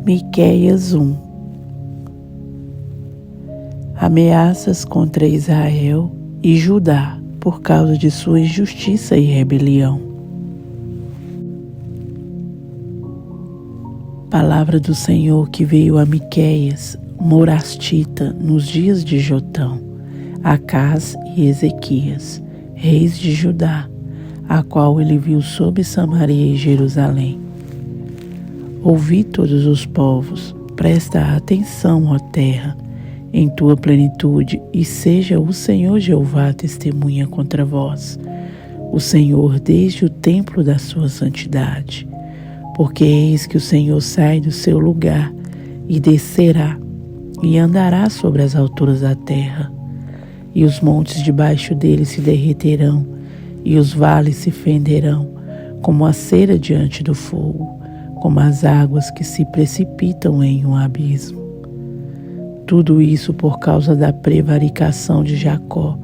Miqueias 1. Ameaças contra Israel e Judá por causa de sua injustiça e rebelião. Palavra do Senhor que veio a Miqueias, morastita, nos dias de Jotão, Acás e Ezequias, reis de Judá, a qual ele viu sob Samaria e Jerusalém. Ouvi todos os povos, presta atenção, ó terra, em tua plenitude, e seja o Senhor Jeová testemunha contra vós, o Senhor desde o templo da sua santidade. Porque eis que o Senhor sai do seu lugar e descerá, e andará sobre as alturas da terra, e os montes debaixo dele se derreterão, e os vales se fenderão, como a cera diante do fogo, como as águas que se precipitam em um abismo. Tudo isso por causa da prevaricação de Jacó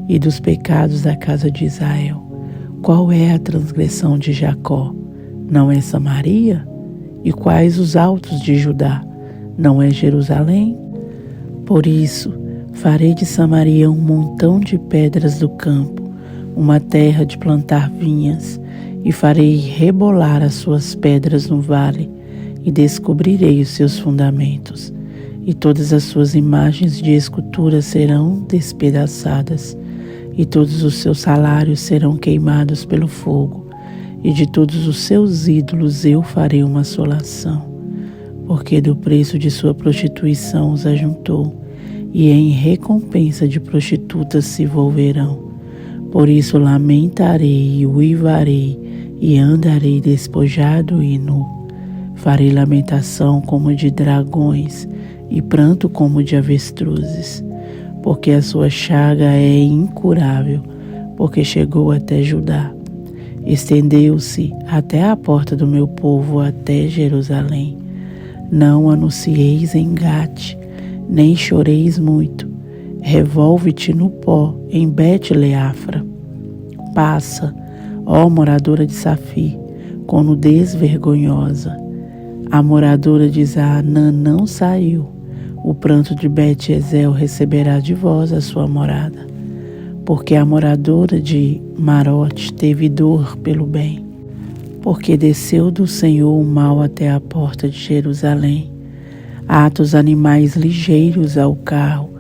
e dos pecados da casa de Israel. Qual é a transgressão de Jacó? Não é Samaria? E quais os altos de Judá? Não é Jerusalém? Por isso, farei de Samaria um montão de pedras do campo, uma terra de plantar vinhas, e farei rebolar as suas pedras no vale, e descobrirei os seus fundamentos, e todas as suas imagens de escultura serão despedaçadas, e todos os seus salários serão queimados pelo fogo, e de todos os seus ídolos eu farei uma assolação, porque do preço de sua prostituição os ajuntou, e em recompensa de prostitutas se volverão. Por isso lamentarei e uivarei, e andarei despojado e nu. Farei lamentação como de dragões, e pranto como de avestruzes, porque a sua chaga é incurável, porque chegou até Judá. Estendeu-se até a porta do meu povo, até Jerusalém. Não anuncieis em Gate, nem choreis muito. Revolve-te no pó, em Bet-Leafra. Passa, ó moradora de Safir, com nudez vergonhosa. A moradora de Zaanã não saiu. O pranto de Bet-Ezel receberá de vós a sua morada. Porque a moradora de Marote teve dor pelo bem. Porque desceu do Senhor o mal até a porta de Jerusalém. Atos animais ligeiros ao carro,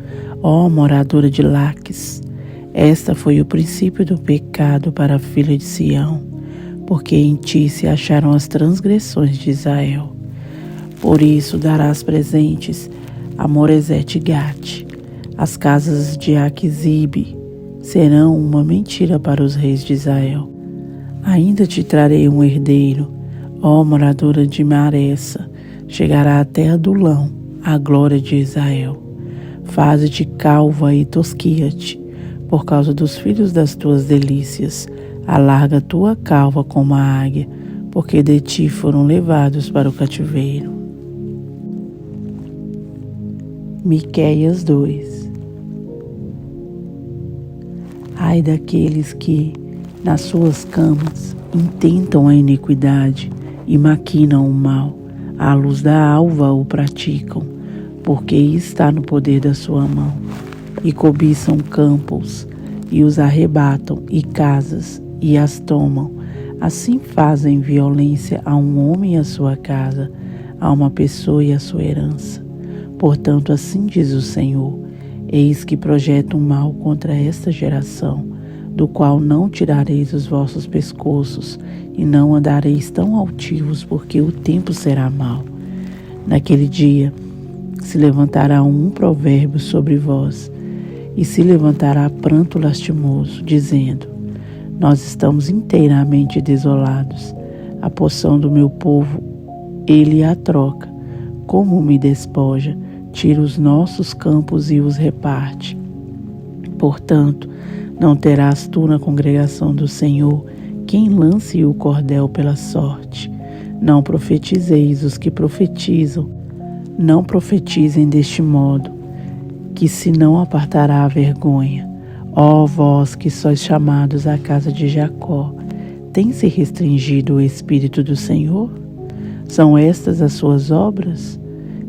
ó moradora de Laques. Esta foi o princípio do pecado para a filha de Sião, porque em ti se acharam as transgressões de Israel. Por isso darás presentes a Moresete-Gate. As casas de Aquisibe serão uma mentira para os reis de Israel. Ainda te trarei um herdeiro, ó moradora de Maressa. Chegará até Adulão, a glória de Israel. Faze-te calva e tosquia-te, por causa dos filhos das tuas delícias. Alarga tua calva como a águia, porque de ti foram levados para o cativeiro. Miqueias 2. Ai daqueles que, nas suas camas, intentam a iniquidade e maquinam o mal, à luz da alva o praticam, porque está no poder da sua mão, e cobiçam campos, e os arrebatam, e casas, e as tomam. Assim fazem violência a um homem e a sua casa, a uma pessoa e a sua herança. Portanto, assim diz o Senhor: eis que projeto um mal contra esta geração, do qual não tirareis os vossos pescoços, e não andareis tão altivos, porque o tempo será mau. Naquele dia se levantará um provérbio sobre vós, e se levantará pranto lastimoso, dizendo: nós estamos inteiramente desolados. A porção do meu povo ele a troca, como me despoja, tira os nossos campos e os reparte. Portanto, não terás tu na congregação do Senhor quem lance o cordel pela sorte. Não profetizeis os que profetizam, não profetizem deste modo, que se não apartará a vergonha. Ó vós que sois chamados à casa de Jacó, tem-se restringido o Espírito do Senhor? São estas as suas obras?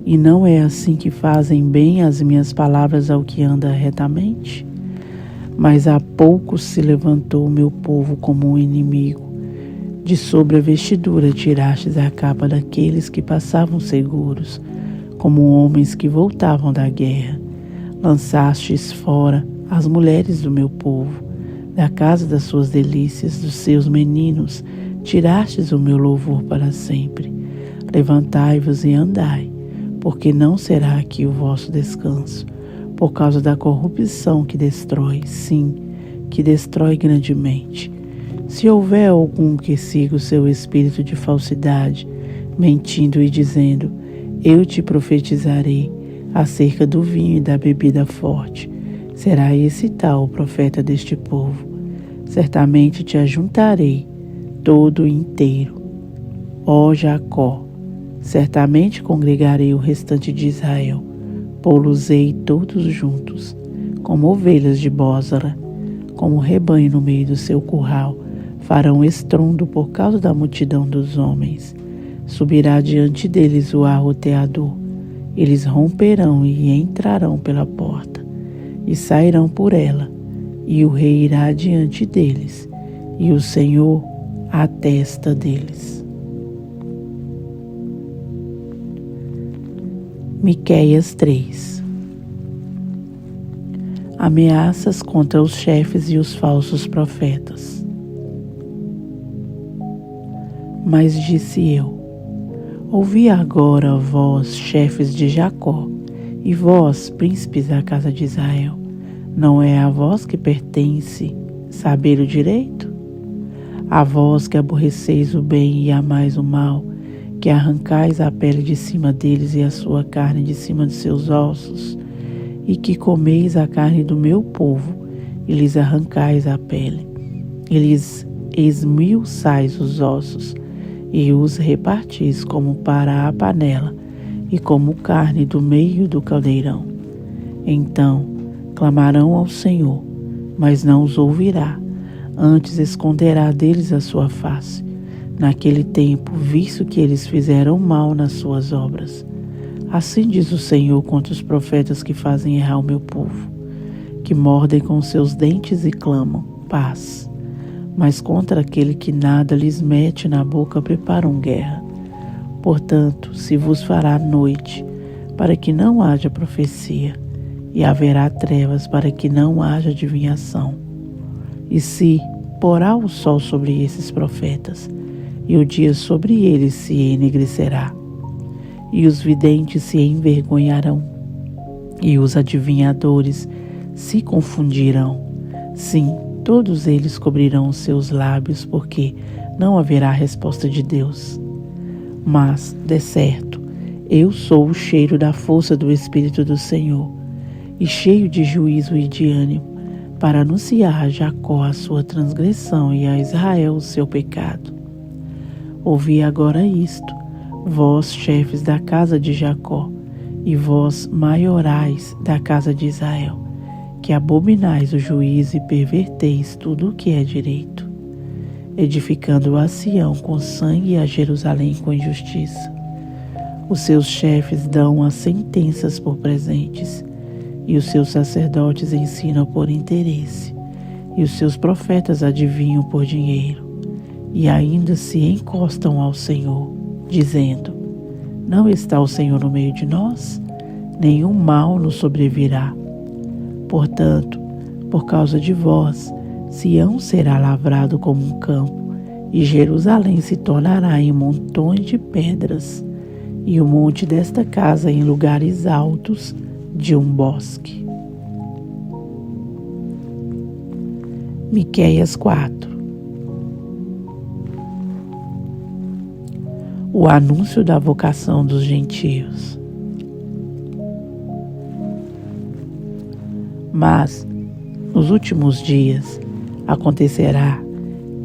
E não é assim que fazem bem as minhas palavras ao que anda retamente? Mas há pouco se levantou o meu povo como um inimigo. De sobre a vestidura tirastes a capa daqueles que passavam seguros, como homens que voltavam da guerra. Lançastes fora as mulheres do meu povo, da casa das suas delícias, dos seus meninos, tirastes o meu louvor para sempre. Levantai-vos e andai, porque não será aqui o vosso descanso, por causa da corrupção que destrói, sim, que destrói grandemente. Se houver algum que siga o seu espírito de falsidade, mentindo e dizendo, eu te profetizarei acerca do vinho e da bebida forte, será esse tal o profeta deste povo. Certamente te ajuntarei todo inteiro, ó Jacó. Certamente congregarei o restante de Israel, pô-los-ei todos juntos, como ovelhas de Bósra, como rebanho no meio do seu curral, farão estrondo por causa da multidão dos homens. Subirá diante deles o arroteador, eles romperão e entrarão pela porta, e sairão por ela, e o rei irá diante deles, e o Senhor à testa deles. Miqueias 3. Ameaças contra os chefes e os falsos profetas. Mas disse eu, ouvi agora vós, chefes de Jacó, e vós, príncipes da casa de Israel, não é a vós que pertence saber o direito? A vós que aborreceis o bem e amais o mal, que arrancais a pele de cima deles e a sua carne de cima de seus ossos, e que comeis a carne do meu povo, e lhes arrancais a pele, e lhes esmiuçais os ossos, e os repartis como para a panela, e como carne do meio do caldeirão. Então clamarão ao Senhor, mas não os ouvirá, antes esconderá deles a sua face, naquele tempo, visto que eles fizeram mal nas suas obras. Assim diz o Senhor contra os profetas que fazem errar o meu povo, que mordem com seus dentes e clamam, paz. Mas contra aquele que nada lhes mete na boca preparam guerra. Portanto, se vos fará noite, para que não haja profecia, e haverá trevas para que não haja adivinhação. E se porá o sol sobre esses profetas, e o dia sobre eles se enegrecerá, e os videntes se envergonharão, e os adivinhadores se confundirão. Sim, todos eles cobrirão os seus lábios, porque não haverá resposta de Deus. Mas, de certo, eu sou o cheiro da força do Espírito do Senhor, e cheio de juízo e de ânimo, para anunciar a Jacó a sua transgressão e a Israel o seu pecado. Ouvi agora isto, vós, chefes da casa de Jacó, e vós, maiorais da casa de Israel, que abominais o juízo e perverteis tudo o que é direito, edificando a Sião com sangue e a Jerusalém com injustiça. Os seus chefes dão as sentenças por presentes, e os seus sacerdotes ensinam por interesse, e os seus profetas adivinham por dinheiro. E ainda se encostam ao Senhor, dizendo, não está o Senhor no meio de nós? Nenhum mal nos sobrevirá. Portanto, por causa de vós, Sião será lavrado como um campo, e Jerusalém se tornará em montões de pedras, e o monte desta casa em lugares altos de um bosque. Miqueias 4. O anúncio da vocação dos gentios. Mas, nos últimos dias, acontecerá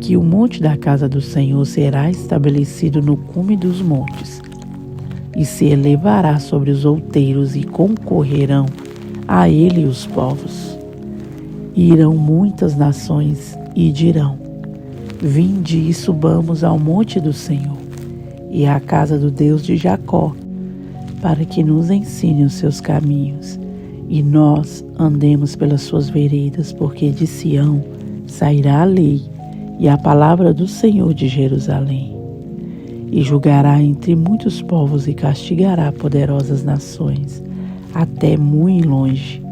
que o monte da casa do Senhor será estabelecido no cume dos montes, e se elevará sobre os outeiros, e concorrerão a ele os povos. Irão muitas nações e dirão, vinde e subamos ao monte do Senhor, e à casa do Deus de Jacó, para que nos ensine os seus caminhos, e nós andemos pelas suas veredas, porque de Sião sairá a lei e a palavra do Senhor de Jerusalém. E julgará entre muitos povos e castigará poderosas nações, até muito longe,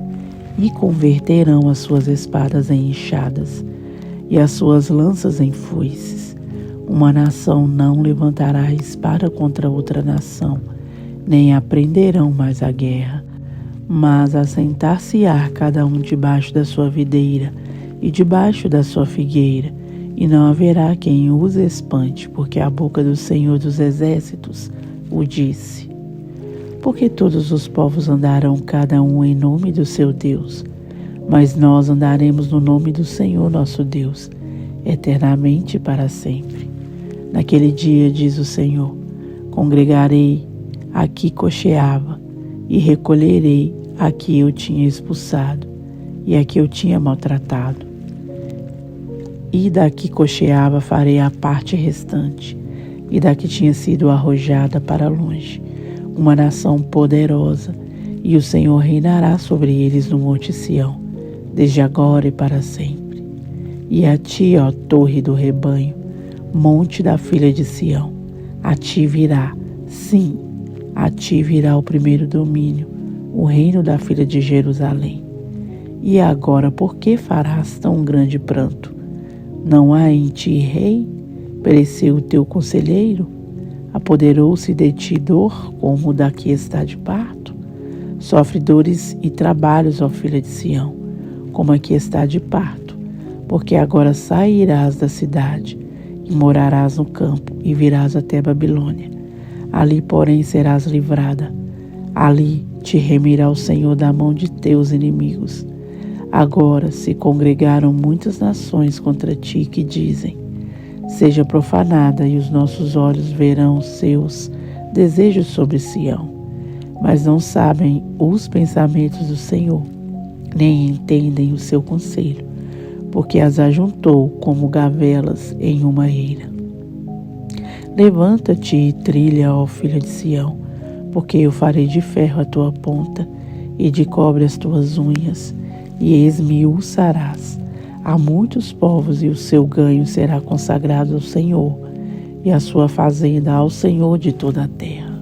e converterão as suas espadas em enxadas e as suas lanças em foices. Uma nação não levantará espada contra outra nação, nem aprenderão mais a guerra, mas assentar-se-á cada um debaixo da sua videira e debaixo da sua figueira, e não haverá quem os espante, porque a boca do Senhor dos Exércitos o disse. Porque todos os povos andarão cada um em nome do seu Deus, mas nós andaremos no nome do Senhor nosso Deus, eternamente para sempre. Naquele dia, diz o Senhor, congregarei a que cocheava, e recolherei a que eu tinha expulsado, e a que eu tinha maltratado. E da que cocheava farei a parte restante, e da que tinha sido arrojada para longe, uma nação poderosa, e o Senhor reinará sobre eles no monte Sião, desde agora e para sempre. E a ti, ó torre do rebanho, monte da filha de Sião, a ti virá, sim, a ti virá o primeiro domínio, o reino da filha de Jerusalém. E agora, por que farás tão grande pranto? Não há em ti rei? Pereceu o teu conselheiro? Apoderou-se de ti dor, como da que está de parto? Sofre dores e trabalhos, ó filha de Sião, como a que está de parto, porque agora sairás da cidade, e morarás no campo, e virás até Babilônia. Ali, porém, serás livrada. Ali te remirá o Senhor da mão de teus inimigos. Agora se congregaram muitas nações contra ti, que dizem: seja profanada, e os nossos olhos verão seus desejos sobre Sião. Mas não sabem os pensamentos do Senhor, nem entendem o seu conselho, porque as ajuntou como gavelas em uma eira. Levanta-te e trilha, ó filha de Sião, porque eu farei de ferro a tua ponta, e de cobre as tuas unhas, e esmiuçarás a muitos povos, e o seu ganho será consagrado ao Senhor, e a sua fazenda ao Senhor de toda a terra.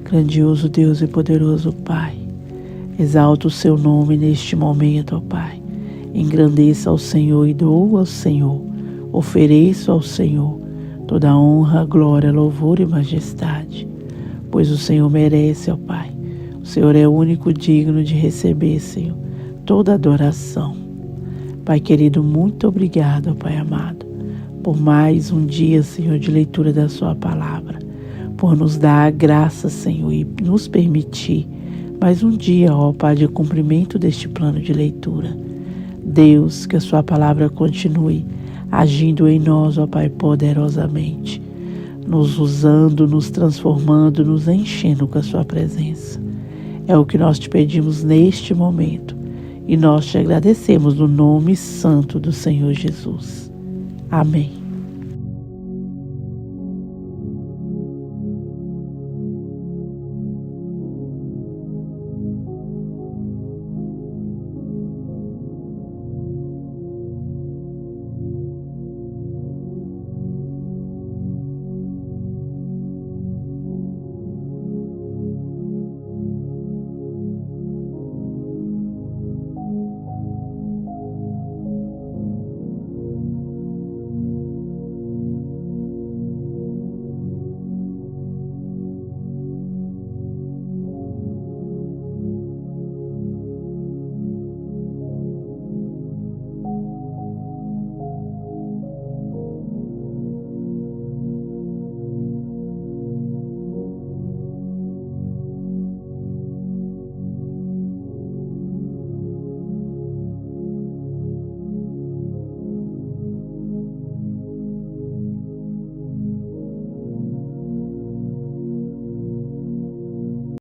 Grandioso Deus e poderoso Pai, exalta o seu nome neste momento, ó Pai. Engrandeça ao Senhor e dou ao Senhor, ofereço ao Senhor toda honra, glória, louvor e majestade, pois o Senhor merece, ó Pai. O Senhor é o único digno de receber, Senhor, toda adoração. Pai querido, muito obrigado, ó Pai amado, por mais um dia, Senhor, de leitura da sua palavra, por nos dar a graça, Senhor, e nos permitir mais um dia, ó Pai, de cumprimento deste plano de leitura. Deus, que a sua palavra continue agindo em nós, ó Pai, poderosamente, nos usando, nos transformando, nos enchendo com a sua presença. É o que nós te pedimos neste momento e nós te agradecemos no nome santo do Senhor Jesus. Amém.